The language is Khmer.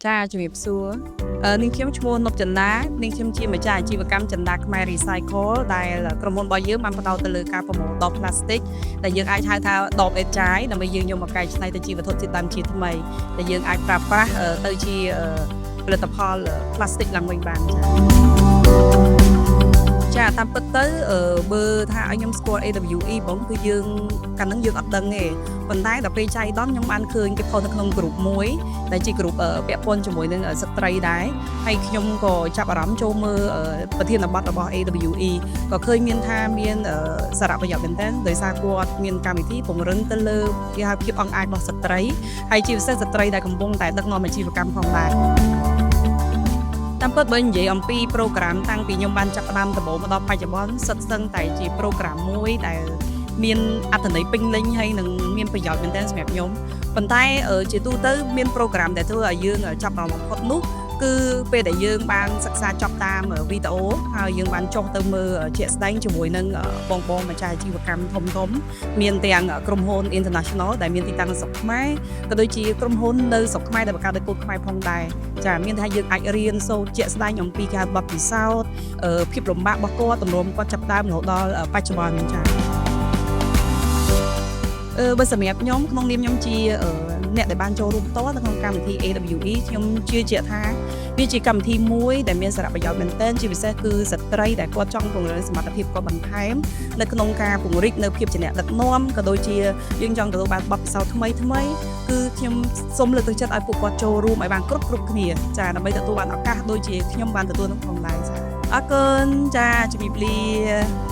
ចាជំរាបសួរនាងខ្ញុំឈ្មោះនប់ចន្ទានាងខ្ញុំជាម្ចាស់អាជីវកម្មចន្ទាខ្មែរ Recycle ដែលក្រុមហ៊ុនរបស់យើងបានផ្ដោតទៅលើការប្រមូលដបប្លាស្ទិកដែលយើងអាចហៅថាដបអេតចាយដើម្បីយើងយកមកកែច្នៃទៅជាវត្ថុធាតុដើមជាថ្មីដែលយើងអាចប្រើប្រាស់ទៅជាផលិតផលប្លាស្ទិកឡើងវិញបានចាតាមពិតទៅបើថាឲ្យខ្ញុំស្គាល់ AWE បងគឺយើងកាលហ្នឹងយើងអត់ដឹងទេប៉ុន្តែដល់ពេលចៃដន្យខ្ញុំបានឃើញគេផុសនៅក្នុងក្រុមមួយដែលជាក្រុមពាក់ព័ន្ធជាមួយនឹងស្ត្រីដែរហើយខ្ញុំក៏ចាប់អារម្មណ៍ចូលមើលប្រធានបទរបស់ AWE ក៏ឃើញមានថាមានសារៈប្រយោជន៍មែនទែនដោយសារគាត់មានកម្មវិធីពង្រឹងទៅលើគេហៅភាពអង់អាចរបស់ស្ត្រីហើយជាពិសេសស្ត្រីដែលកំពុងតែដឹកនាំអាជីវកម្មផងដែរតាមពិតបើនិយាយអំពីប្រូក្រាមតាំងពីខ្ញុំបានចាប់ផ្ដើមដំបូងមកដល់បច្ចុប្បន្នសិតសឹងតែជាប្រូក្រាមមួយដែលមានអត្ថន័យពេញលេញហើយនឹងមានប្រយោជន៍មែនទែនសម្រាប់ខ្ញុំប៉ុន្តែជាទូទៅមានប្រូក្រាមដែលធ្វើឲ្យយើងចាប់អារម្មណ៍បំផុតនោះគឺពេលដែលយើងបានសិក្សាចប់តាមវីដេអូហើយយើងបានចុះទៅមើលជាក់ស្ដែងជាមួយនឹងបងម្ចាស់អាជីវកម្មធំមានទាំងក្រុមហ៊ុន International ដែលមានទីតាំងនៅស្រុកខ្មែរក៏ដូចជាក្រុមហ៊ុននៅស្រុកខ្មែរដែលបង្កើតដោយកូនខ្មែរផងដែរចាមានថាយើងអាចរៀនសូត្រជាក់ស្ដែងអំពីការបទពិសោធន៍ភាពលំបាករបស់គាត់ទម្រាំគាត់ចាប់ដើមរហូតដល់បច្ចុប្បន្នចាបើសម្រាប់ខ្ញុំក្នុងនាមខ្ញុំជាអ្នកដែលបានចូលរួមផ្ទាល់នៅក្នុងកម្មវិធី AWE ខ្ញុំជឿជាក់ថាវាជាកម្មវិធីមួយដែលមានសារៈប្រយោជន៍មែនទែនជាពិសេសគឺស្ត្រីដែលគាត់ចង់ពង្រឹងសមត្ថភាពគាត់បន្ថែមនៅក្នុងការពង្រីកនៅភាពជាអ្នកដឹកនាំក៏ដូចជាយើងចង់ទទួលបានបទពិសោធន៍ថ្មីគឺខ្ញុំសូមលើកទឹកចិត្តឲ្យពួកគាត់ចូលរួមឲ្យបានគ្រប់គ្នាចាដើម្បីទទួលបានឱកាសដូចជាខ្ញុំបានទទួលនឹងផងដែរចាអរគុណចាជំរាបលា